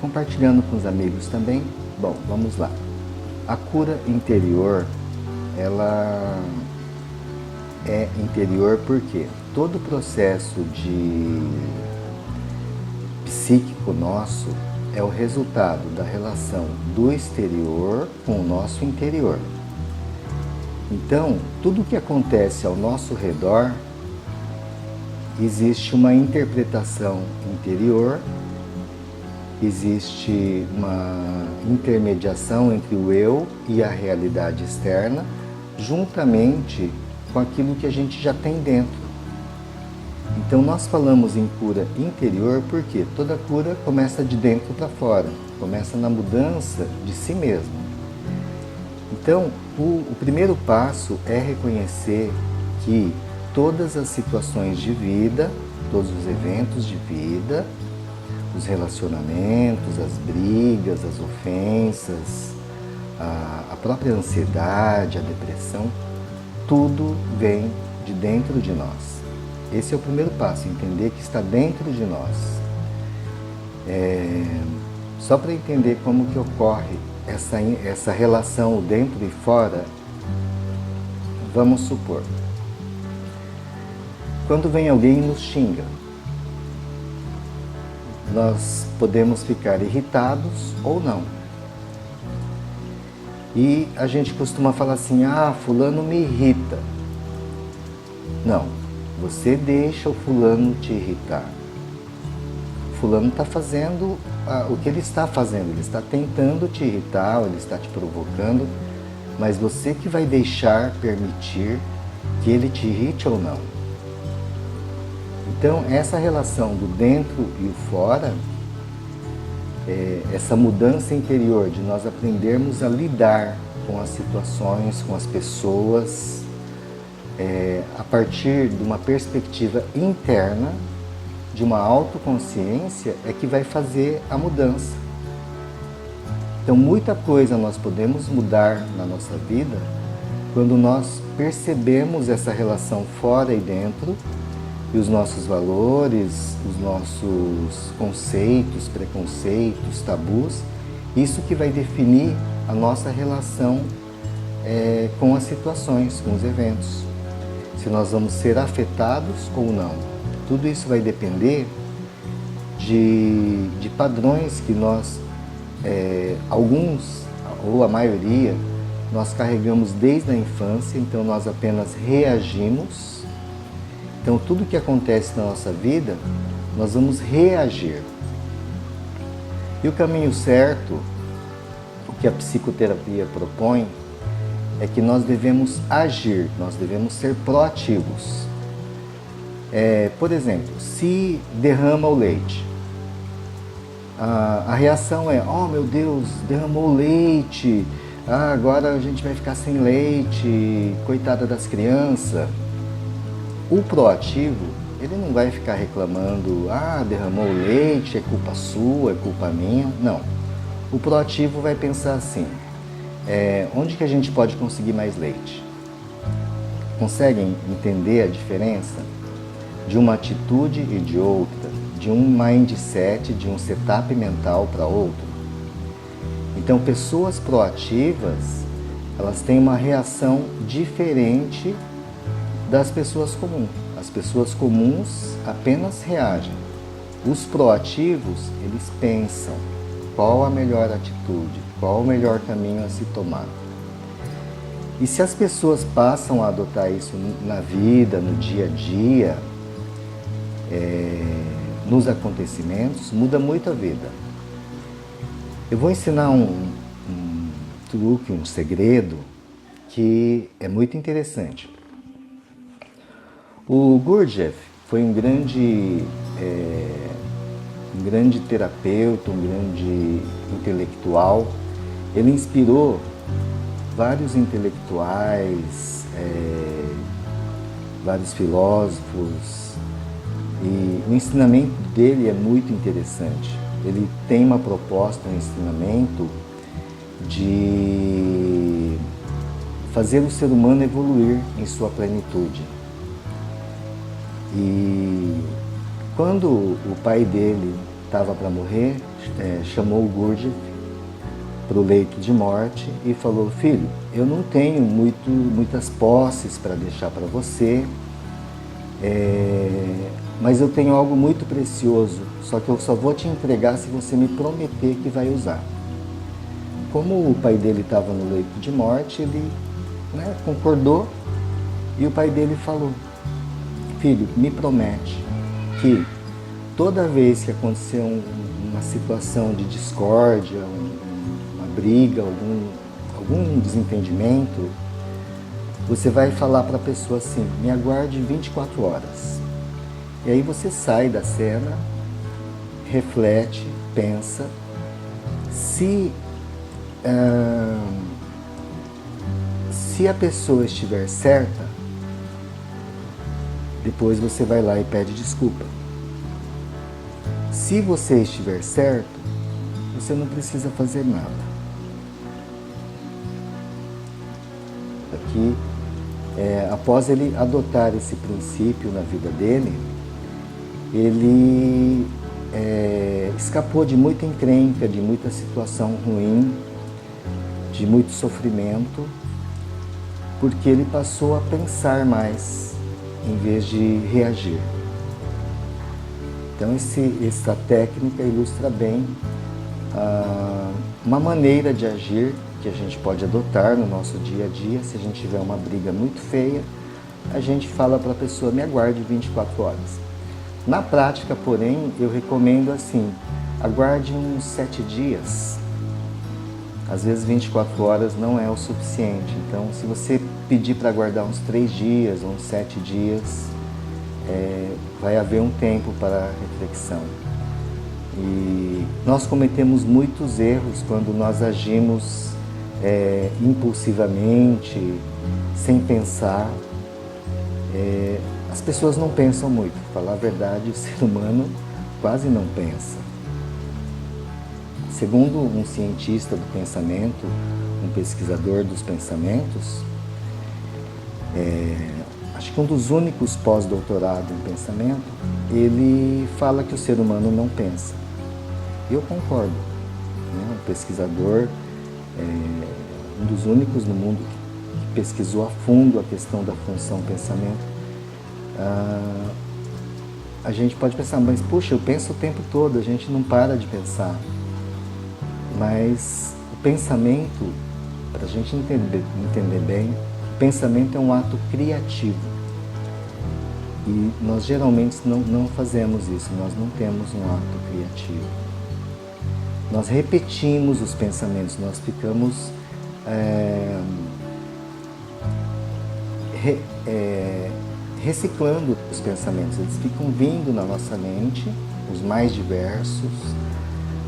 compartilhando com os amigos também. Bom, vamos lá. A cura interior, ela é interior porque todo o processo psíquico nosso é o resultado da relação do exterior com o nosso interior. Então, tudo que acontece ao nosso redor, existe uma interpretação interior, existe uma intermediação entre o eu e a realidade externa, juntamente com aquilo que a gente já tem dentro. Então nós falamos em cura interior porque toda cura começa de dentro para fora, começa na mudança de si mesmo. Então o primeiro passo é reconhecer que todas as situações de vida, todos os eventos de vida, os relacionamentos, as brigas, as ofensas, a própria ansiedade, a depressão, tudo vem de dentro de nós. Esse é o primeiro passo, entender que está dentro de nós. Só para entender como que ocorre essa relação dentro e fora, vamos supor, quando vem alguém e nos xinga, nós podemos ficar irritados ou não. E a gente costuma falar assim, fulano me irrita. Não, você deixa o fulano te irritar. O fulano está fazendo o que ele está fazendo, ele está tentando te irritar, ou ele está te provocando, mas você que vai deixar, permitir que ele te irrite ou não. Então, essa relação do dentro e o fora, essa mudança interior de nós aprendermos a lidar com as situações, com as pessoas, a partir de uma perspectiva interna, de uma autoconsciência, é que vai fazer a mudança. Então, muita coisa nós podemos mudar na nossa vida quando nós percebemos essa relação fora e dentro, e os nossos valores, os nossos conceitos, preconceitos, tabus, isso que vai definir a nossa relação com as situações, com os eventos. Se nós vamos ser afetados ou não. Tudo isso vai depender de padrões que nós, alguns, ou a maioria, nós carregamos desde a infância, então nós apenas reagimos. Então, tudo que acontece na nossa vida, nós vamos reagir. E o caminho certo, o que a psicoterapia propõe, é que nós devemos agir, nós devemos ser proativos. Por exemplo, se derrama o leite, a reação é, oh meu Deus, derramou leite, agora a gente vai ficar sem leite, coitada das crianças. O proativo, ele não vai ficar reclamando, derramou leite, é culpa sua, é culpa minha. Não. O proativo vai pensar assim, onde que a gente pode conseguir mais leite? Conseguem entender a diferença de uma atitude e de outra, de um mindset, de um setup mental para outro? Então, pessoas proativas, elas têm uma reação diferente das pessoas comuns. As pessoas comuns apenas reagem. Os proativos, eles pensam qual a melhor atitude, qual o melhor caminho a se tomar. E se as pessoas passam a adotar isso na vida, no dia a dia, nos acontecimentos, muda muito a vida. Eu vou ensinar um truque, um segredo que é muito interessante. O Gurdjieff foi um grande terapeuta, um grande intelectual. Ele inspirou vários intelectuais, vários filósofos, e o ensinamento dele é muito interessante. Ele tem uma proposta, um ensinamento de fazer o ser humano evoluir em sua plenitude. E quando o pai dele estava para morrer, chamou o Gurdjieff para o leito de morte e falou: filho, eu não tenho muitas posses para deixar para você, mas eu tenho algo muito precioso, só que eu só vou te entregar se você me prometer que vai usar. Como o pai dele estava no leito de morte, ele concordou, e o pai dele falou: filho, me promete que toda vez que acontecer uma situação de discórdia, uma briga, algum desentendimento, você vai falar para a pessoa assim: me aguarde 24 horas. E aí você sai da cena, reflete, pensa, se a pessoa estiver certa, depois você vai lá e pede desculpa. Se você estiver certo, você não precisa fazer nada. Aqui, após ele adotar esse princípio na vida dele, ele escapou de muita encrenca, de muita situação ruim, de muito sofrimento, porque ele passou a pensar mais em vez de reagir. Então essa técnica ilustra bem uma maneira de agir que a gente pode adotar no nosso dia a dia. Se a gente tiver uma briga muito feia, a gente fala para a pessoa: me aguarde 24 horas. Na prática, porém, eu recomendo assim: aguarde uns 7 dias. Às vezes 24 horas não é o suficiente. Então, se você pedir para aguardar uns 3 dias, uns 7 dias, vai haver um tempo para reflexão. E nós cometemos muitos erros quando nós agimos impulsivamente, sem pensar. As pessoas não pensam muito. Para falar a verdade, o ser humano quase não pensa. Segundo um cientista do pensamento, um pesquisador dos pensamentos, acho que um dos únicos pós-doutorado em pensamento, ele fala que o ser humano não pensa. Eu concordo. Um pesquisador, um dos únicos no mundo que pesquisou a fundo a questão da função pensamento. A gente pode pensar: mas puxa, eu penso o tempo todo, a gente não para de pensar. Mas o pensamento, para a gente entender bem, o pensamento é um ato criativo. E nós geralmente não fazemos isso, nós não temos um ato criativo. Nós repetimos os pensamentos, nós ficamos reciclando os pensamentos. Eles ficam vindo na nossa mente, os mais diversos.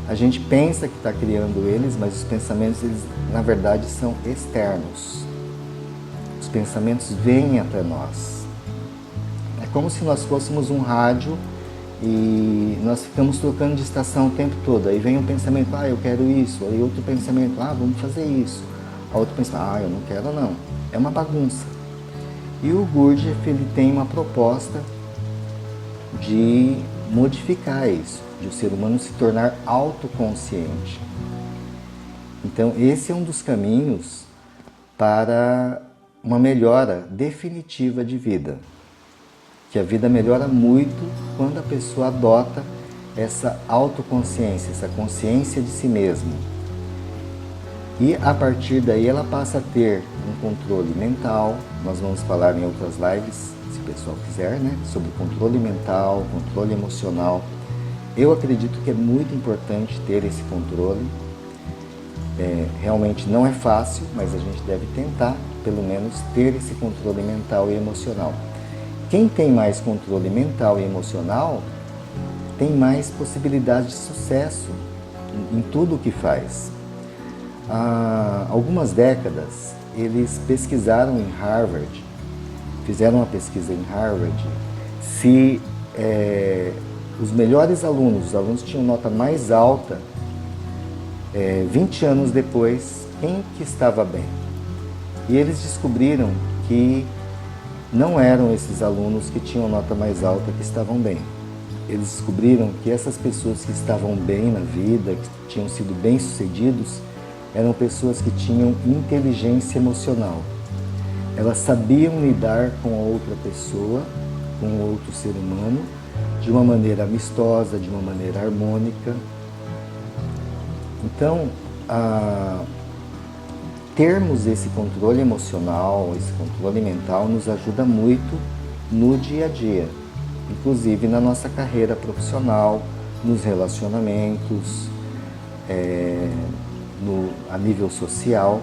A gente pensa que está criando eles, mas os pensamentos, eles, na verdade, são externos. Os pensamentos vêm até nós. É como se nós fôssemos um rádio e nós ficamos trocando de estação o tempo todo. Aí vem um pensamento: eu quero isso. Aí outro pensamento: vamos fazer isso. Aí outro pensamento: eu não quero não. É uma bagunça. E o Gurdjieff, ele tem uma proposta de modificar isso, de o ser humano se tornar autoconsciente. Então, esse é um dos caminhos para uma melhora definitiva de vida. Que a vida melhora muito quando a pessoa adota essa autoconsciência, essa consciência de si mesmo. E a partir daí ela passa a ter um controle mental. Nós vamos falar em outras lives, se o pessoal quiser, sobre controle mental, controle emocional. Eu acredito que é muito importante ter esse controle. Realmente não é fácil, mas a gente deve tentar, pelo menos, ter esse controle mental e emocional. Quem tem mais controle mental e emocional tem mais possibilidade de sucesso em tudo o que faz. Há algumas décadas, eles pesquisaram em Harvard, fizeram uma pesquisa em Harvard, se os melhores alunos, os alunos que tinham nota mais alta, 20 anos depois, quem que estava bem? E eles descobriram que não eram esses alunos que tinham nota mais alta que estavam bem. eles descobriram que essas pessoas que estavam bem na vida, que tinham sido bem-sucedidos, eram pessoas que tinham inteligência emocional. Elas sabiam lidar com a outra pessoa, com o outro ser humano, de uma maneira amistosa, de uma maneira harmônica. Então, termos esse controle emocional, esse controle mental, nos ajuda muito no dia a dia, inclusive na nossa carreira profissional, nos relacionamentos, a nível social.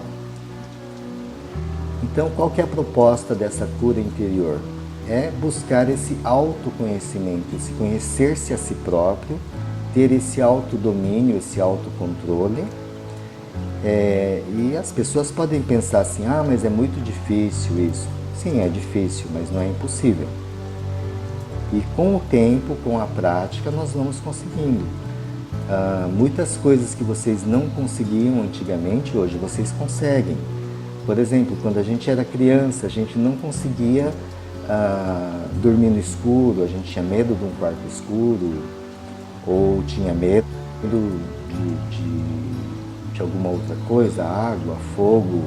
Então, qual que é a proposta dessa cura interior? É buscar esse autoconhecimento, esse conhecer-se a si próprio, ter esse autodomínio, esse autocontrole. E as pessoas podem pensar assim, mas é muito difícil isso. Sim, é difícil, mas não é impossível. E com o tempo, com a prática, nós vamos conseguindo. Muitas coisas que vocês não conseguiam antigamente, hoje vocês conseguem. Por exemplo, quando a gente era criança, a gente não conseguia dormir no escuro, a gente tinha medo de um quarto escuro, ou tinha medo de alguma outra coisa, água, fogo.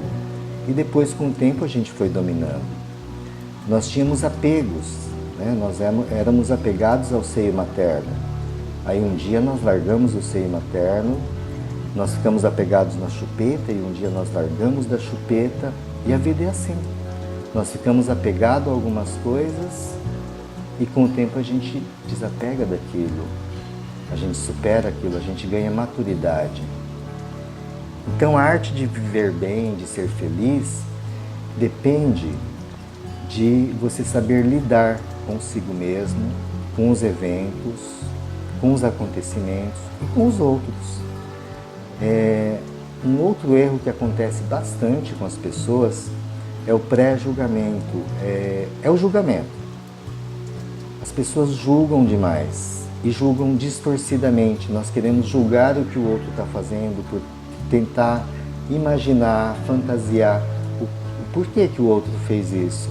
E depois, com o tempo, a gente foi dominando. Nós tínhamos apegos, né? Nós éramos apegados ao seio materno. Aí um dia nós largamos o seio materno, nós ficamos apegados na chupeta e um dia nós largamos da chupeta, e a vida é assim. Nós ficamos apegados a algumas coisas e com o tempo a gente desapega daquilo, a gente supera aquilo, a gente ganha maturidade. Então a arte de viver bem, de ser feliz, depende de você saber lidar consigo mesmo, com os eventos, com os acontecimentos e com os outros. Um outro erro que acontece bastante com as pessoas é o pré-julgamento, é o julgamento. As pessoas julgam demais e julgam distorcidamente. Nós queremos julgar o que o outro está fazendo, por tentar imaginar, fantasiar o porquê que o outro fez isso.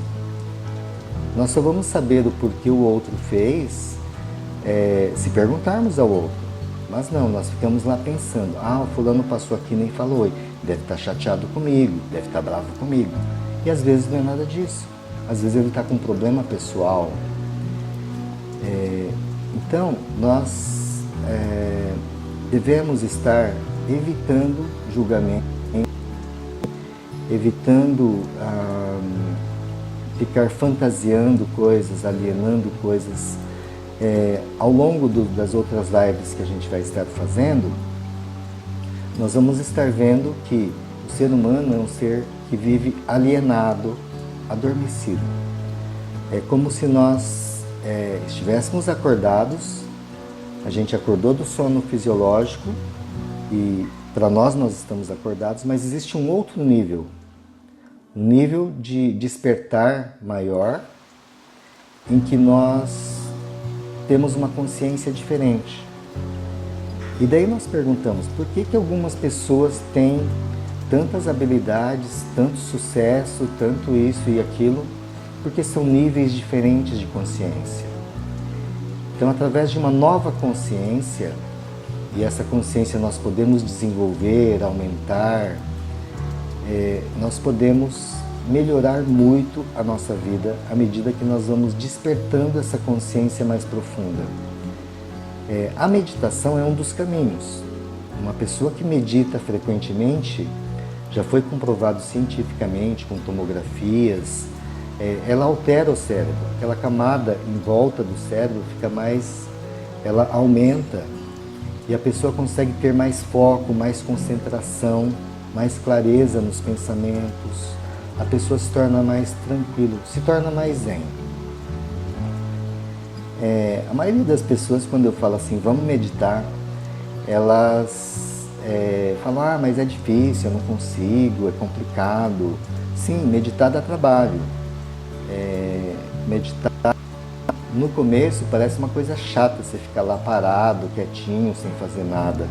Nós só vamos saber o porquê o outro fez se perguntarmos ao outro. Mas não, nós ficamos lá pensando, o fulano passou aqui e nem falou oi, deve estar chateado comigo, deve estar bravo comigo. E às vezes não é nada disso. Às vezes ele está com um problema pessoal. Então, nós devemos estar evitando julgamento, evitando ficar fantasiando coisas, alienando coisas. Ao longo das outras lives que a gente vai estar fazendo, nós vamos estar vendo que o ser humano é um ser que vive alienado, adormecido. É como se nós estivéssemos acordados, a gente acordou do sono fisiológico e para nós estamos acordados, mas existe um outro nível, um nível de despertar maior, em que nós temos uma consciência diferente. E daí nós perguntamos, por que algumas pessoas têm tantas habilidades, tanto sucesso, tanto isso e aquilo? Porque são níveis diferentes de consciência. Então, através de uma nova consciência, e essa consciência nós podemos desenvolver, aumentar, nós podemos melhorar muito a nossa vida à medida que nós vamos despertando essa consciência mais profunda. A meditação é um dos caminhos. Uma pessoa que medita frequentemente, já foi comprovado cientificamente com tomografias, ela altera o cérebro. Aquela camada em volta do cérebro fica mais, ela aumenta e a pessoa consegue ter mais foco, mais concentração, mais clareza nos pensamentos. A pessoa se torna mais tranquila, se torna mais zen. A maioria das pessoas, quando eu falo assim, vamos meditar, elas falam, mas é difícil, eu não consigo, é complicado. Sim, meditar dá trabalho. Meditar, no começo, parece uma coisa chata, você ficar lá parado, quietinho, sem fazer nada.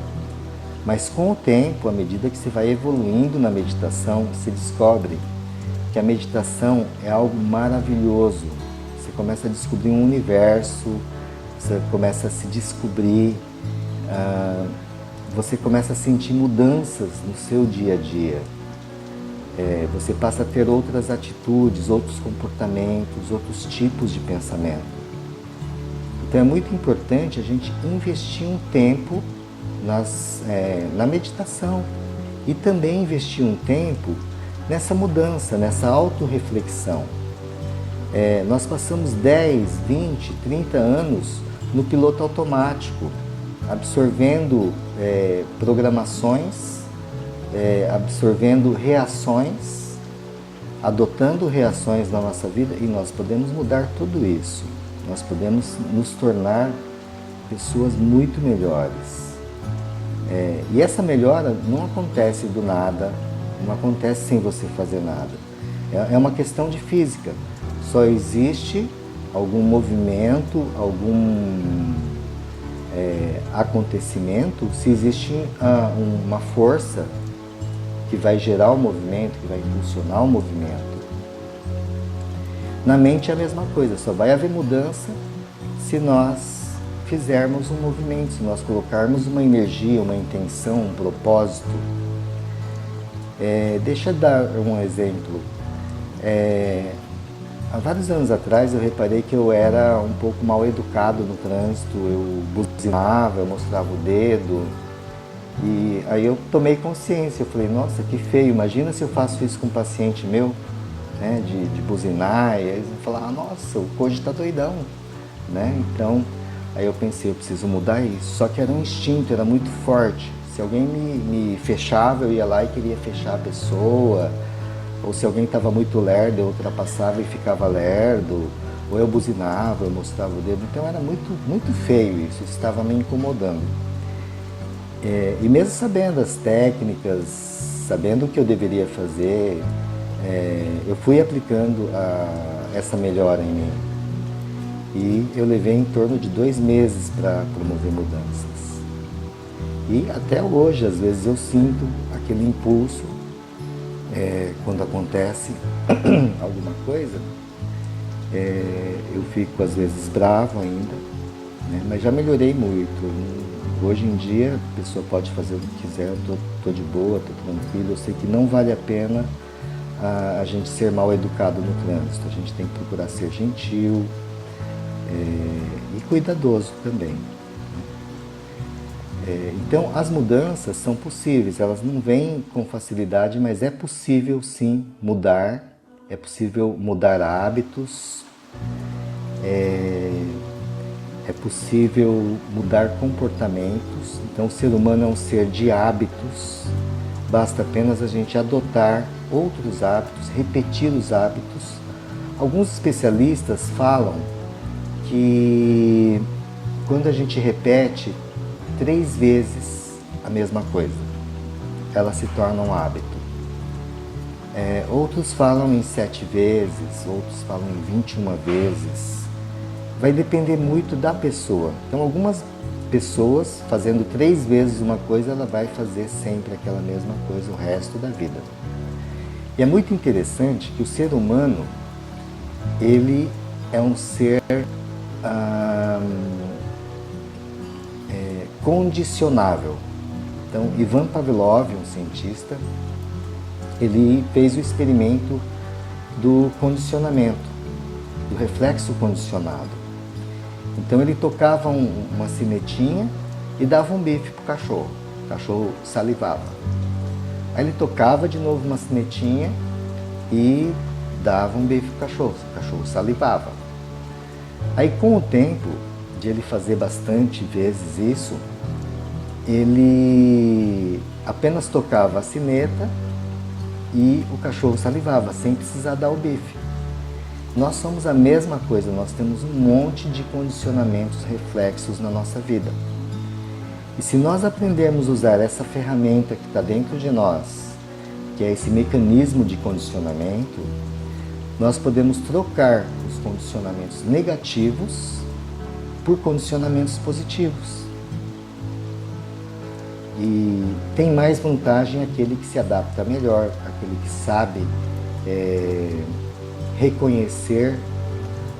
Mas com o tempo, à medida que você vai evoluindo na meditação, você descobre que a meditação é algo maravilhoso. Você começa a descobrir um universo, você começa a se descobrir, você começa a sentir mudanças no seu dia a dia. Você passa a ter outras atitudes, outros comportamentos, outros tipos de pensamento. Então é muito importante a gente investir um tempo na meditação e também investir um tempo nessa mudança, nessa autorreflexão. Nós passamos 10, 20, 30 anos no piloto automático, absorvendo programações, absorvendo reações, adotando reações na nossa vida, e nós podemos mudar tudo isso. Nós podemos nos tornar pessoas muito melhores. E essa melhora não acontece do nada, não acontece sem você fazer nada. É uma questão de física. Só existe algum movimento, algum acontecimento se existe uma força que vai gerar o movimento, que vai impulsionar o movimento. Na mente é a mesma coisa, só vai haver mudança se nós fizermos um movimento, se nós colocarmos uma energia, uma intenção, um propósito. Deixa eu dar um exemplo. Há vários anos atrás eu reparei que eu era um pouco mal educado no trânsito, eu buzinava, eu mostrava o dedo. E aí eu tomei consciência, eu falei, nossa, que feio, imagina se eu faço isso com um paciente meu, né, de buzinar, e aí eles vão falar, nossa, o Koji está doidão, né? Então, aí eu pensei, eu preciso mudar isso, só que era um instinto, era muito forte. Se alguém me fechava, eu ia lá e queria fechar a pessoa, ou se alguém estava muito lerdo, eu ultrapassava e ficava lerdo, ou eu buzinava, eu mostrava o dedo, então era muito, muito feio isso estava me incomodando. E mesmo sabendo as técnicas, sabendo o que eu deveria fazer, eu fui aplicando essa melhora em mim. E eu levei em torno de 2 meses para promover mudanças. E até hoje, às vezes, eu sinto aquele impulso, quando acontece alguma coisa, eu fico às vezes bravo ainda, né? Mas já melhorei muito. Hoje em dia, a pessoa pode fazer o que quiser, eu tô de boa, tô tranquilo. Eu sei que não vale a pena a gente ser mal educado no trânsito. A gente tem que procurar ser gentil e cuidadoso também. Então, as mudanças são possíveis, elas não vêm com facilidade, mas é possível sim mudar, é possível mudar hábitos, é possível mudar comportamentos. Então, o ser humano é um ser de hábitos, basta apenas a gente adotar outros hábitos, repetir os hábitos. Alguns especialistas falam que quando a gente repete 3 vezes a mesma coisa, ela se torna um hábito. Outros falam em 7 vezes, outros falam em 21 vezes. Vai depender muito da pessoa. Então, algumas pessoas, fazendo 3 vezes uma coisa, ela vai fazer sempre aquela mesma coisa o resto da vida. E é muito interessante que o ser humano, ele é um ser condicionável. Então, Ivan Pavlov, um cientista, ele fez o experimento do condicionamento, do reflexo condicionado. Então ele tocava uma sinetinha e dava um bife para o cachorro salivava. Aí ele tocava de novo uma sinetinha e dava um bife para o cachorro salivava. Aí com o tempo de ele fazer bastante vezes isso, ele apenas tocava a sineta e o cachorro salivava, sem precisar dar o bife. Nós somos a mesma coisa, nós temos um monte de condicionamentos reflexos na nossa vida. E se nós aprendermos a usar essa ferramenta que está dentro de nós, que é esse mecanismo de condicionamento, nós podemos trocar os condicionamentos negativos por condicionamentos positivos. E tem mais vantagem aquele que se adapta melhor, aquele que sabe reconhecer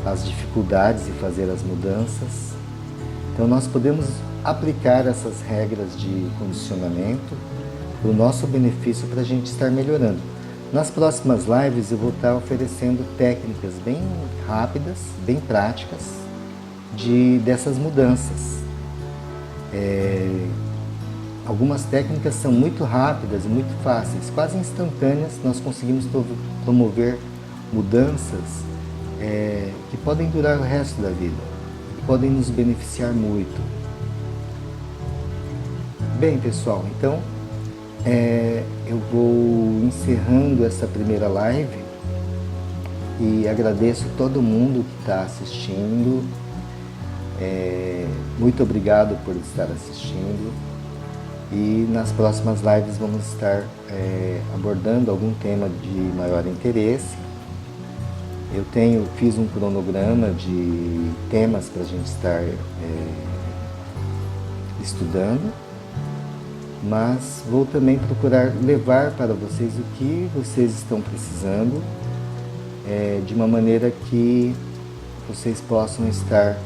as dificuldades e fazer as mudanças. Então nós podemos aplicar essas regras de condicionamento para o nosso benefício, para a gente estar melhorando. Nas próximas lives eu vou estar oferecendo técnicas bem rápidas, bem práticas dessas mudanças. Algumas técnicas são muito rápidas e muito fáceis, quase instantâneas. Nós conseguimos promover mudanças que podem durar o resto da vida, que podem nos beneficiar muito. Bem, pessoal, então eu vou encerrando essa primeira live e agradeço todo mundo que está assistindo. Muito obrigado por estar assistindo. E nas próximas lives vamos estar abordando algum tema de maior interesse. Eu fiz um cronograma de temas para a gente estar estudando, mas vou também procurar levar para vocês o que vocês estão precisando, de uma maneira que vocês possam estar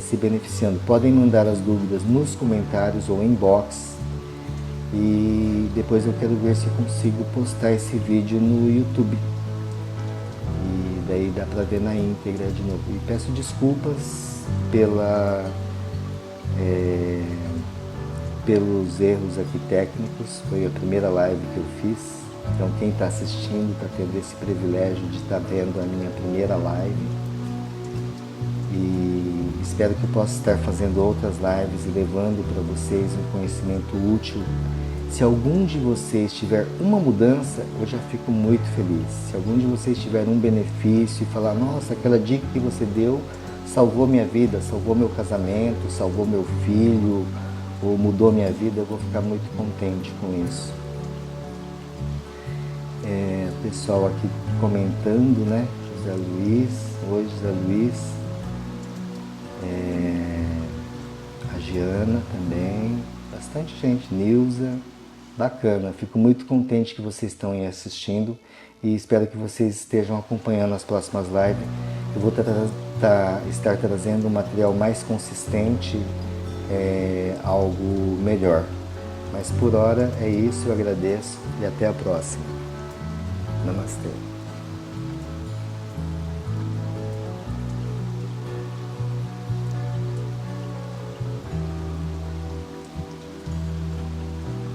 se beneficiando. Podem mandar as dúvidas nos comentários ou inbox, e depois eu quero ver se consigo postar esse vídeo no YouTube, e daí dá para ver na íntegra de novo. E peço desculpas pelos erros aqui técnicos. Foi a primeira live que eu fiz, então quem está assistindo está tendo esse privilégio de estar vendo a minha primeira live, e espero que eu possa estar fazendo outras lives e levando para vocês um conhecimento útil. Se algum de vocês tiver uma mudança, eu já fico muito feliz. Se algum de vocês tiver um benefício e falar, nossa, aquela dica que você deu salvou minha vida, salvou meu casamento, salvou meu filho, ou mudou minha vida, eu vou ficar muito contente com isso. Pessoal aqui comentando, né? José Luiz, oi José Luiz. A Giana também, bastante gente, Nilza, bacana. Fico muito contente que vocês estão aí assistindo e espero que vocês estejam acompanhando as próximas lives. Eu vou estar trazendo um material mais consistente, algo melhor. Mas por hora é isso, eu agradeço e até a próxima. Namastê.